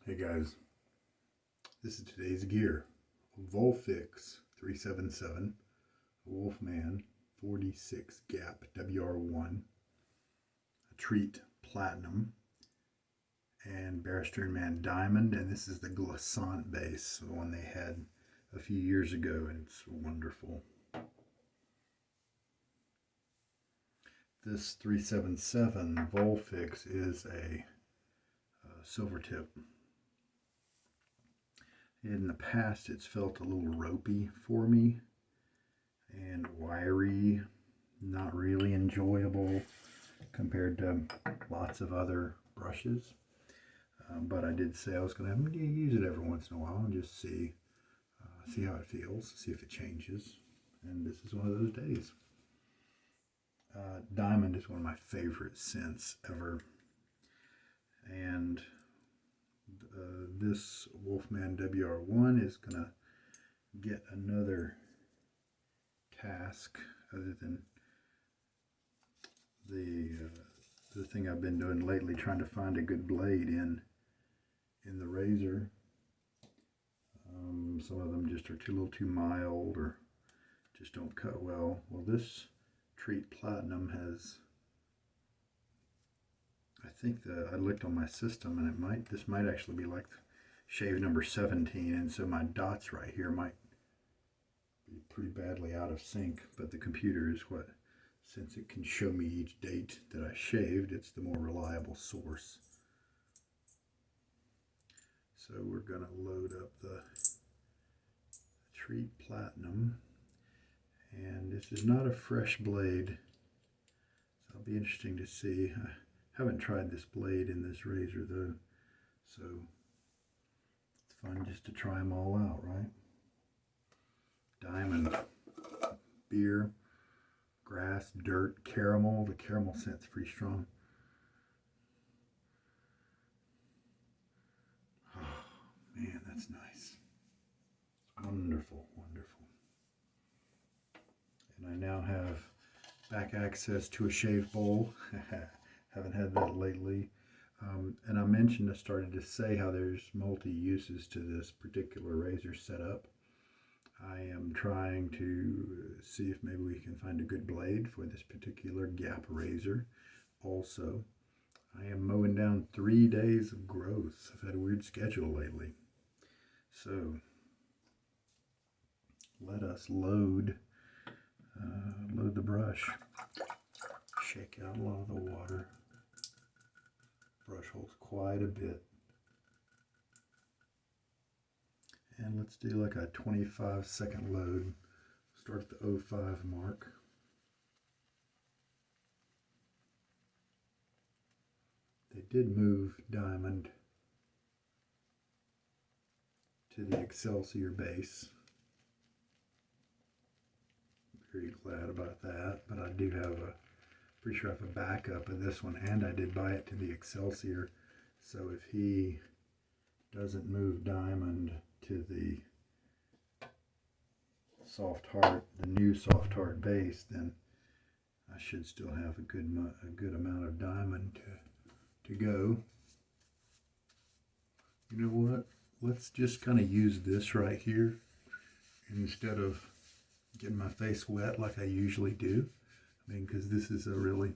Hey guys, this is today's gear. A Vulfix 377, a Wolfman 46 gap WR1, a Treet Platinum, and Barrister and Mann Diamond, and this is the glissant base, the one they had a few years ago, and it's wonderful. This 377 Vulfix is a Silvertip. In the past, it's felt a little ropey for me and wiry, not really enjoyable compared to lots of other brushes. But I did say I was going to use it every once in a while and just see how it feels, see if it changes. And this is one of those days. Diamond is one of my favorite scents ever. And this Wolfman WR1 is going to get another task other than the thing I've been doing lately, trying to find a good blade in the razor. Some of them just are a little too mild or just don't cut well. Well, this Treet Platinum has, I think I looked on my system and this might actually be like shave number 17, and so my dots right here might be pretty badly out of sync, but the computer is since it can show me each date that I shaved, it's the more reliable source. So we're going to load up the Treet Platinum, and this is not a fresh blade, so it'll be interesting to see. I haven't tried this blade in this razor though, so it's fun just to try them all out, right? Diamond, beer, grass, dirt, caramel. The caramel scent's pretty strong. Oh man, that's nice. Wonderful, wonderful. And I now have back access to a shave bowl. Haven't had that lately. And I started to say how there's multi-uses to this particular razor setup. I am trying to see if maybe we can find a good blade for this particular gap razor. Also, I am mowing down 3 days of growth. I've had a weird schedule lately. So, let us load the brush. Shake out a lot of the water. Brush holds quite a bit. And let's do like a 25-second load. Start at the 05 mark. They did move Diamond to the Excelsior base. Very glad about that, but I do have pretty sure I have a backup of this one, and I did buy it to the Excelsior. So if he doesn't move Diamond to the soft heart, the new soft heart base, then I should still have a good amount of Diamond to go. You know what? Let's just kind of use this right here instead of getting my face wet like I usually do. I mean, because this is a really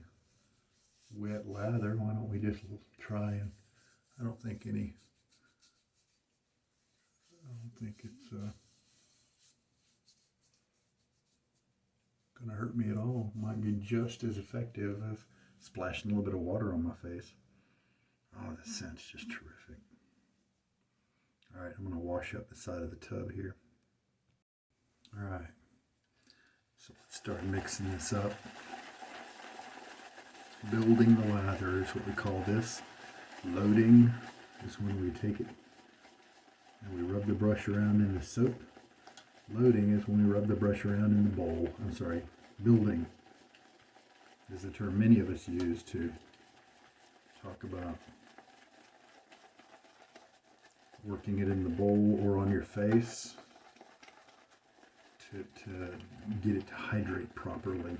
wet lather. Why don't we just try and I don't think it's gonna hurt me at all. Might be just as effective as splashing a little bit of water on my face. Oh, the scent's just terrific. All right, I'm gonna wash up the side of the tub here. All right, so let's start mixing this up. Building the lather is what we call this. Loading is when we take it and we rub the brush around in the soap. Loading is when we rub the brush around in the bowl. I'm sorry, building is the term many of us use to talk about working it in the bowl or on your face to get it to hydrate properly.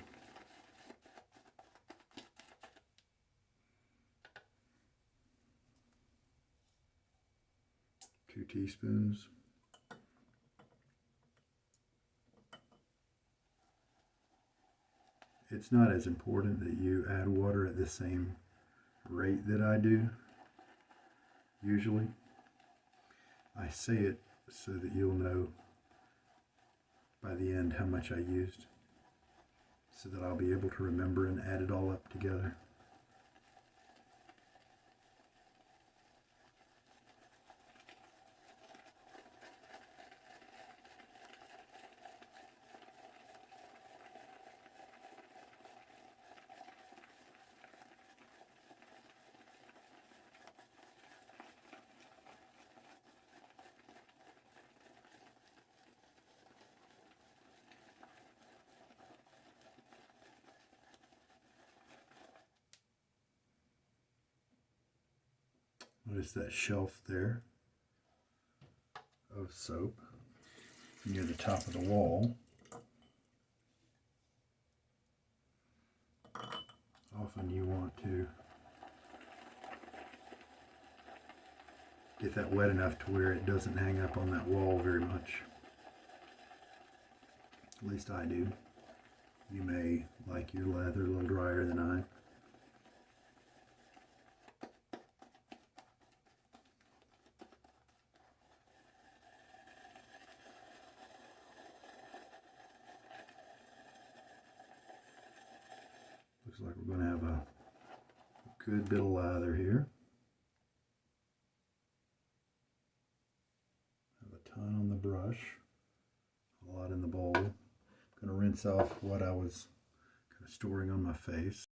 2 teaspoons. It's not as important that you add water at the same rate that I do, usually. I say it so that you'll know by the end how much I used, so that I'll be able to remember and add it all up together. Notice that shelf there of soap near the top of the wall. Often you want to get that wet enough to where it doesn't hang up on that wall very much. At least I do. You may like your lather a little drier than I. Looks like we're going to have a good bit of lather here. Have a ton on the brush, a lot in the bowl. I'm going to rinse off what I was kind of storing on my face.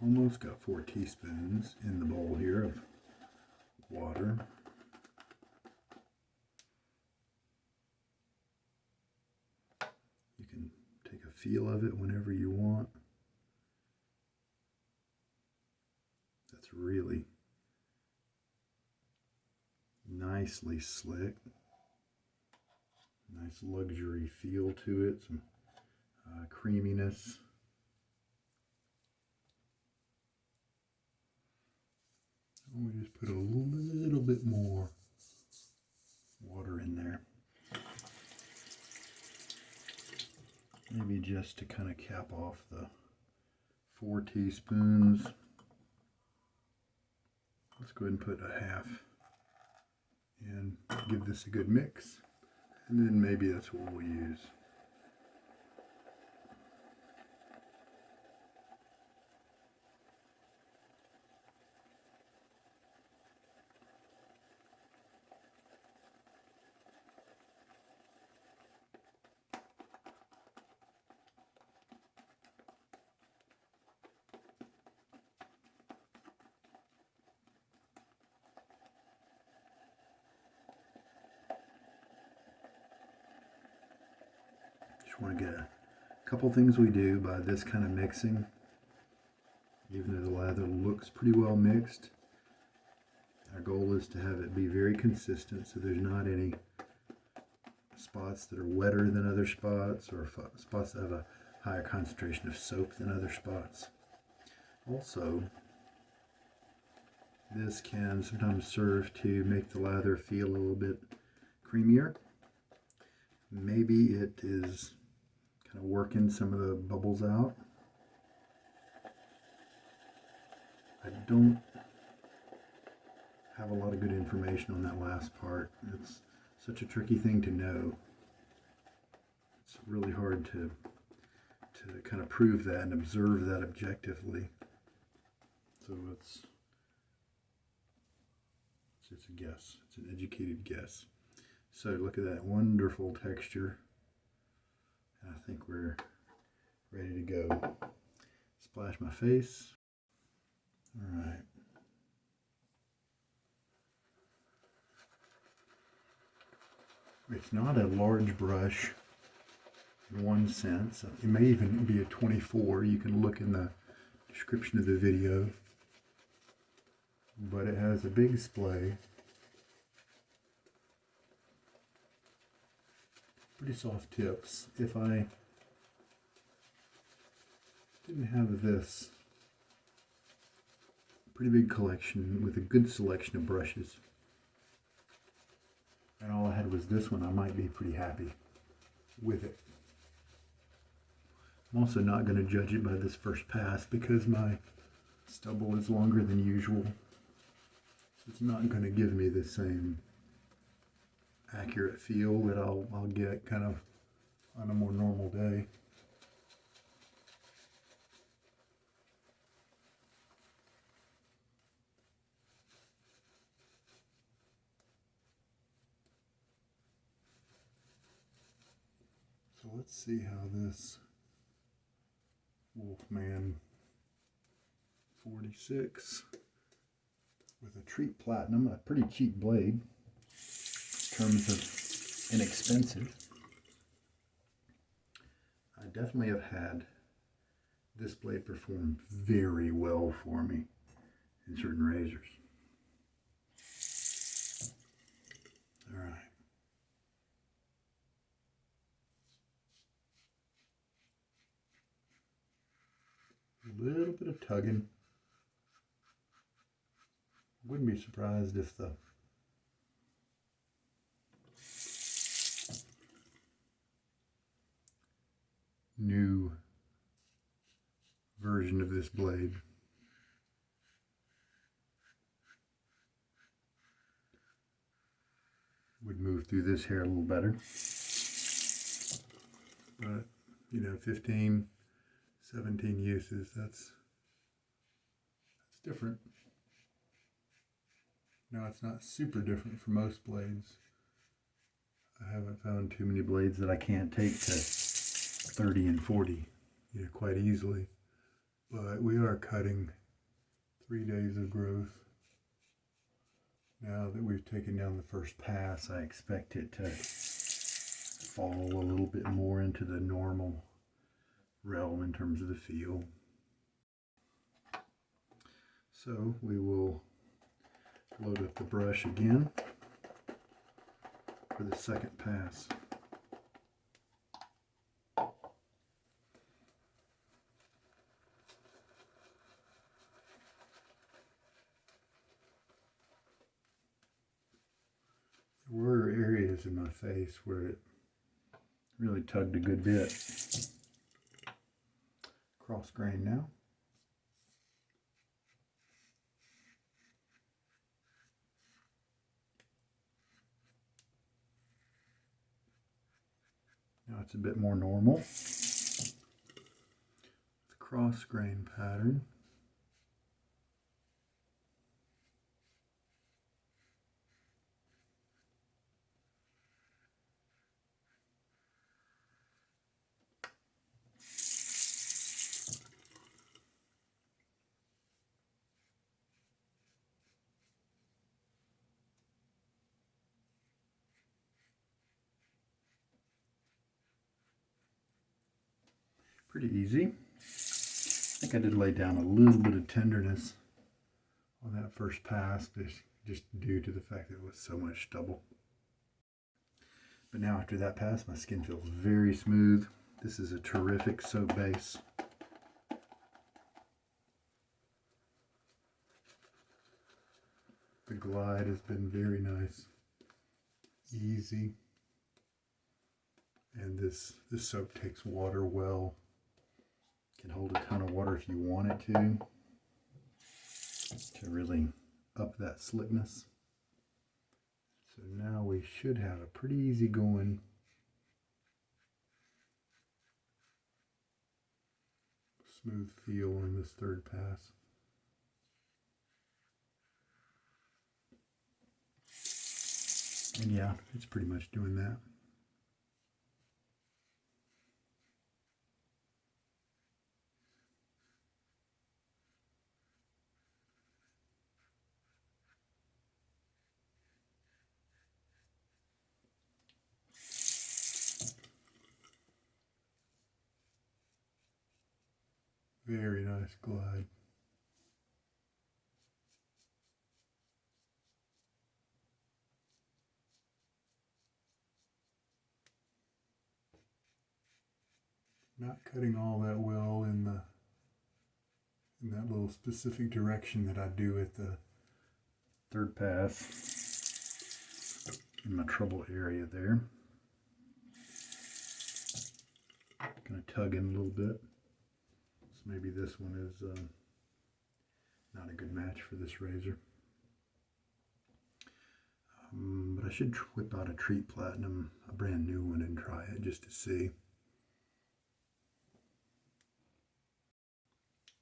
Almost got 4 teaspoons in the bowl here of water. You can take a feel of it whenever you want. That's really nicely slick. Nice luxury feel to it, some creaminess. We just put a little bit more water in there. Maybe just to kind of cap off the 4 teaspoons. Let's go ahead and put a half and give this a good mix. And then maybe that's what we'll use. Just want to get a couple things we do by this kind of mixing. Even though the lather looks pretty well mixed, our goal is to have it be very consistent so there's not any spots that are wetter than other spots or spots that have a higher concentration of soap than other spots. Also, this can sometimes serve to make the lather feel a little bit creamier. Maybe it is kind of working some of the bubbles out. I don't have a lot of good information on that last part. It's such a tricky thing to know. It's really hard to kind of prove that and observe that objectively. So it's a guess. It's an educated guess. So look at that wonderful texture. I think we're ready to go. Splash my face. All right. It's not a large brush in one sense. It may even be a 24. You can look in the description of the video. but it has a big splay. Pretty soft tips. If I didn't have this pretty big collection with a good selection of brushes, and all I had was this one, I might be pretty happy with it. I'm also not going to judge it by this first pass because my stubble is longer than usual. It's not going to give me the same accurate feel that I'll get kind of on a more normal day. So let's see how this Wolfman 46 with a Treet Platinum, a pretty cheap blade in terms of inexpensive. I definitely have had this blade perform very well for me in certain razors. All right. A little bit of tugging. Wouldn't be surprised if the new version of this blade would move through this hair a little better. But, you know, 15, 17 uses, that's different. Now, it's not super different from most blades. I haven't found too many blades that I can't take to 30 and 40, you know, quite easily. But we are cutting 3 days of growth. Now that we've taken down the first pass, I expect it to fall a little bit more into the normal realm in terms of the feel. So we will load up the brush again for the second pass. There were areas in my face where it really tugged a good bit. Cross grain now. Now it's a bit more normal. The cross grain pattern. Pretty easy. I think I did lay down a little bit of tenderness on that first pass, just due to the fact that it was so much stubble. But now after that pass, my skin feels very smooth. This is a terrific soap base. The glide has been very nice, easy, and this soap takes water well. Can hold a ton of water if you want it to really up that slickness. So now we should have a pretty easy going smooth feel on this third pass. And yeah, it's pretty much doing that. Very nice glide. Not cutting all that well in that little specific direction that I do at the third pass in my trouble area there. Gonna tug in a little bit. So maybe this one is not a good match for this razor. But I should whip out a Treet Platinum, a brand new one, and try it just to see.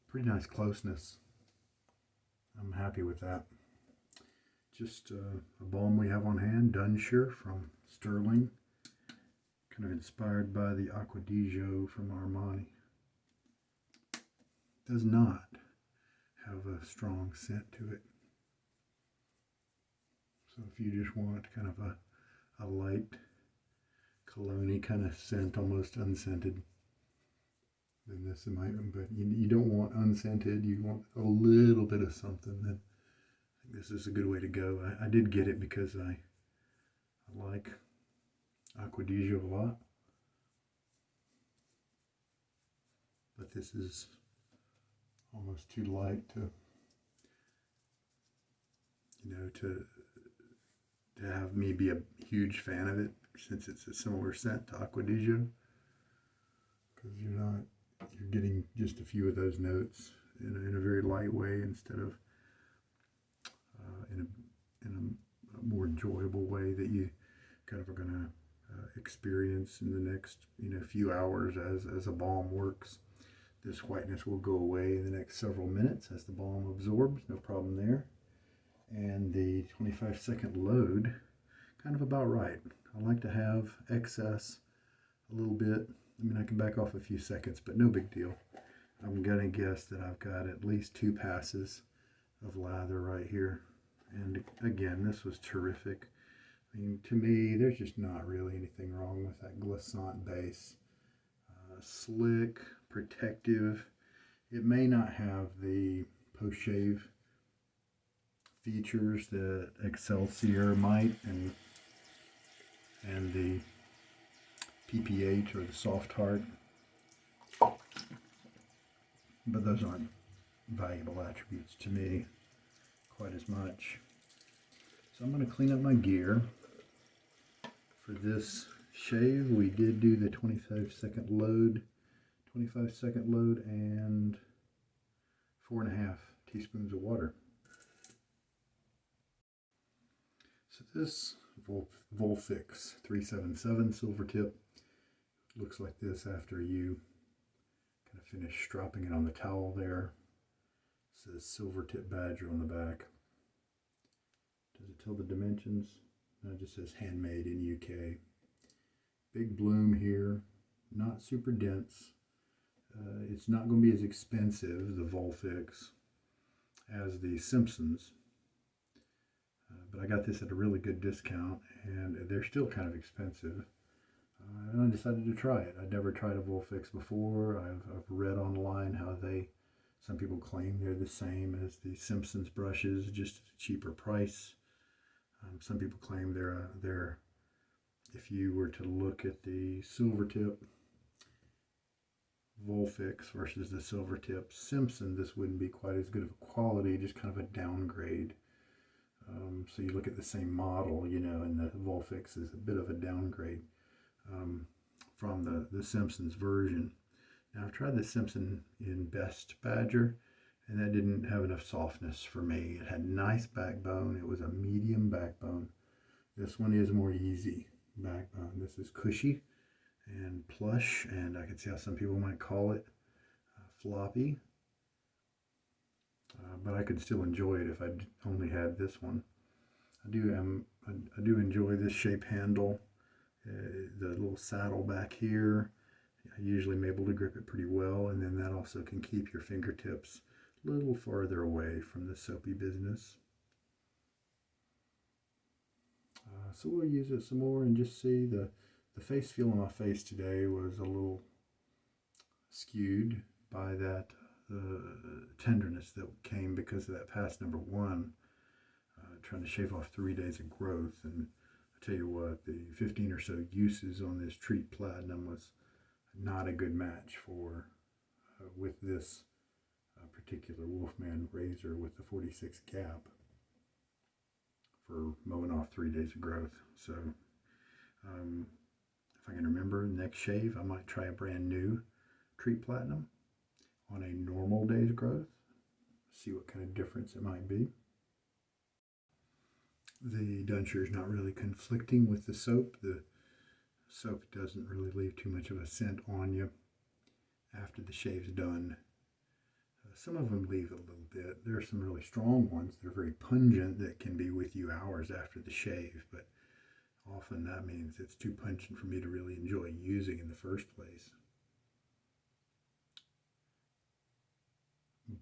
Pretty nice closeness. I'm happy with that. Just a balm we have on hand, Dunshire from Stirling. Kind of inspired by the Acqua di Gio from Armani. Does not have a strong scent to it. So if you just want kind of a light cologne-y kind of scent, almost unscented, then this might, but you don't want unscented, you want a little bit of something, then I think this is a good way to go. I did get it because I like Acqua di Gio a lot, but this is almost too light to, to have me be a huge fan of it, since it's a similar scent to Acqua di Gio, because you're getting just a few of those notes in a very light way, instead of in a more enjoyable way that you kind of are going to experience in the next few hours as a balm works. This whiteness will go away in the next several minutes as the balm absorbs, no problem there. And the 25-second load, kind of about right. I like to have excess a little bit. I mean, I can back off a few seconds, but no big deal. I'm going to guess that I've got at least 2 passes of lather right here. And again, this was terrific. I mean, to me, there's just not really anything wrong with that glissant base. Slick, protective. It may not have the post-shave features that Excelsior might, and the PPH or the soft heart, but those aren't valuable attributes to me quite as much. So I'm going to clean up my gear. For this shave, we did do the 25-second load, and 4.5 teaspoons of water. So this Vulfix 377 Silvertip looks like this after you kind of finish stropping it on the towel there. It says Silvertip Badger on the back. Does it tell the dimensions? No, it just says handmade in UK. Big bloom here, not super dense. It's not going to be as expensive, the Vulfix, as the Simpsons. But I got this at a really good discount, and they're still kind of expensive. And I decided to try it. I'd never tried a Vulfix before. I've read online how some people claim they're the same as the Simpsons brushes, just at a cheaper price. Some people claim they're, if you were to look at the Silvertip Vulfix versus the Silvertip Simpson, this wouldn't be quite as good of a quality, just kind of a downgrade. So you look at the same model, and the Vulfix is a bit of a downgrade from the Simpsons version. Now, I've tried the Simpson in Best Badger, and that didn't have enough softness for me. It had nice backbone. It was a medium backbone. This one is more easy backbone. This is cushy and plush, and I can see how some people might call it floppy. But I could still enjoy it if I only had this one. I do enjoy this shape handle, the little saddle back here. I usually am able to grip it pretty well, and then that also can keep your fingertips a little farther away from the soapy business. So we'll use it some more and just see the face feel on my face today was a little skewed by that tenderness that came because of that pass number 1, trying to shave off 3 days of growth. And I tell you what, the 15 or so uses on this Treet Platinum was, not a good match for with this particular Wolfman razor with the 46 gap for mowing off 3 days of growth. So if I can remember, next shave I might try a brand new Treet Platinum on a normal day's growth, see what kind of difference it might be. The Dunshire is not really conflicting with the soap. The soap doesn't really leave too much of a scent on you after the shave's done. Some of them leave a little bit. There are some really strong ones that are very pungent that can be with you hours after the shave, but often that means it's too pungent for me to really enjoy using in the first place.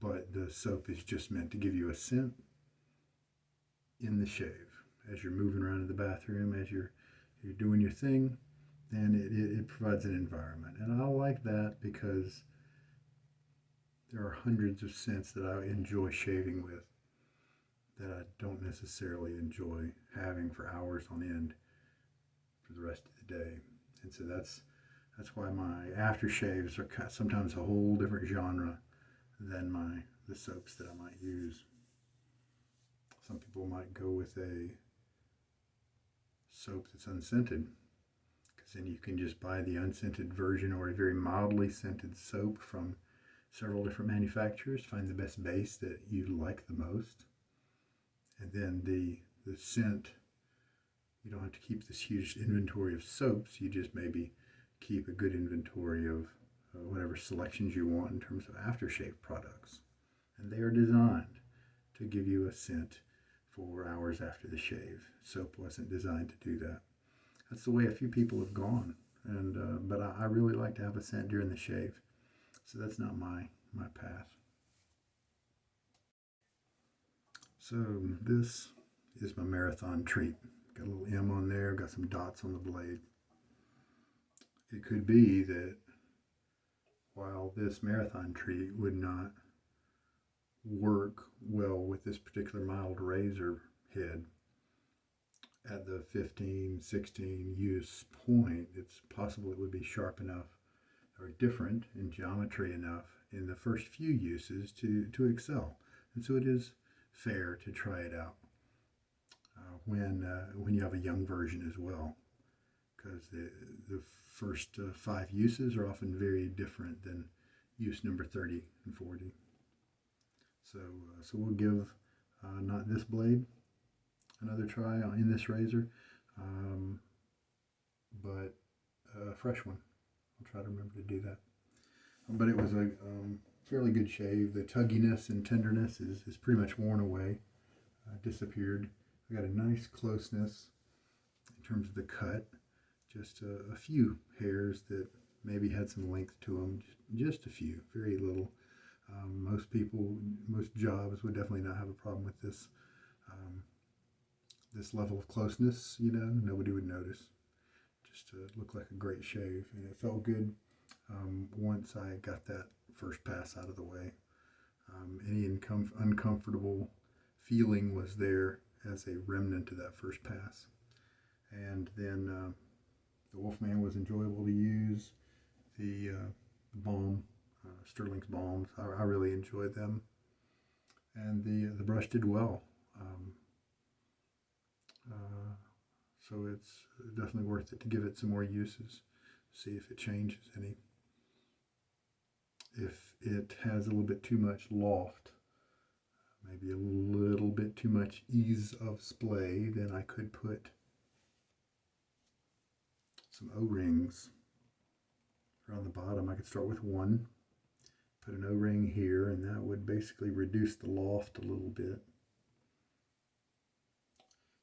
But the soap is just meant to give you a scent in the shave. As you're moving around in the bathroom, as you're doing your thing, and it provides an environment. And I like that because there are hundreds of scents that I enjoy shaving with that I don't necessarily enjoy having for hours on end for the rest of the day. And so that's why my aftershaves are sometimes a whole different genre than the soaps that I might use. Some people might go with a soap that's unscented, because then you can just buy the unscented version or a very mildly scented soap from several different manufacturers, find the best base that you like the most, and then the scent, you don't have to keep this huge inventory of soaps. You just maybe keep a good inventory of whatever selections you want in terms of aftershave products, and they are designed to give you a scent for hours after the shave. Soap wasn't designed to do that. That's the way a few people have gone, and but I really like to have a scent during the shave. So that's not my path. So this is my Marathon Treet. Got a little M on there, got some dots on the blade. It could be that while this Marathon Treet would not work well with this particular mild razor head at the 15, 16 use point, it's possible it would be sharp enough or different in geometry enough in the first few uses to excel. And so it is fair to try it out when you have a young version as well, because the first 5 uses are often very different than use number 30 and 40. So we'll give not this blade another try in this razor, but a fresh one. I'll try to remember to do that. But it was a fairly good shave. The tugginess and tenderness is pretty much worn away, disappeared. I got a nice closeness in terms of the cut. Just a few hairs that maybe had some length to them. Just a few, very little. Most jobs would definitely not have a problem with this this level of closeness. Nobody would notice. Just looked like a great shave, and it felt good once I got that first pass out of the way. Any uncomfortable feeling was there as a remnant of that first pass. And then the Wolfman was enjoyable to use. The BaM, Stirling's BaMs, I really enjoyed them. And the brush did well. So it's definitely worth it to give it some more uses, see if it changes any. If it has a little bit too much loft, maybe a little bit too much ease of splay, then I could put some O-rings around the bottom. I could start with one, put an O-ring here, and that would basically reduce the loft a little bit.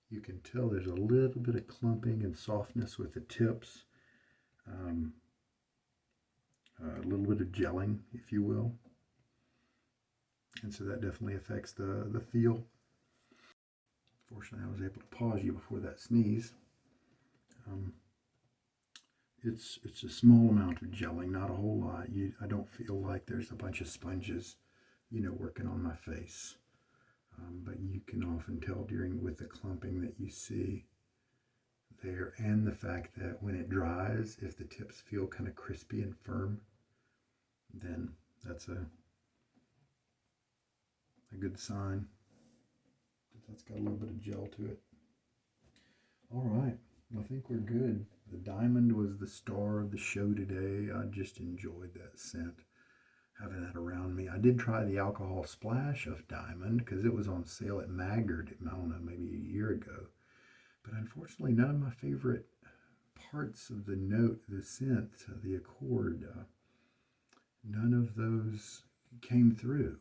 You can tell there's a little bit of clumping and softness with the tips, a little bit of gelling, if you will. And so that definitely affects the feel. Fortunately, I was able to pause you before that sneeze. It's a small amount of gelling, not a whole lot. I don't feel like there's a bunch of sponges, working on my face. But you can often tell with the clumping that you see there, and the fact that when it dries, if the tips feel kind of crispy and firm, then that's a good sign that that's got a little bit of gel to it. All right, I think we're good. The diamond was the star of the show today. I just enjoyed that scent, having that around me. I did try the alcohol splash of diamond because it was on sale at Maggard, I don't know, maybe a year ago. But unfortunately, none of my favorite parts of the note, the scent, the accord, none of those came through.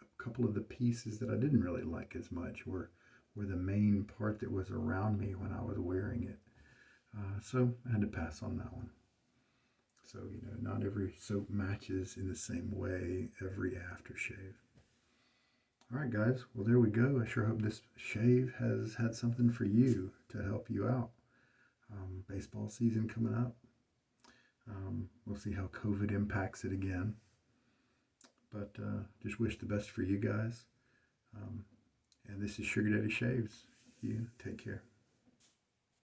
A couple of the pieces that I didn't really like as much were the main part that was around me when I was wearing it. So I had to pass on that one. So, not every soap matches in the same way every aftershave. All right, guys. Well, there we go. I sure hope this shave has had something for you to help you out. Baseball season coming up. We'll see how COVID impacts it again. But just wish the best for you guys. And this is Sugar Daddy Shaves. You take care.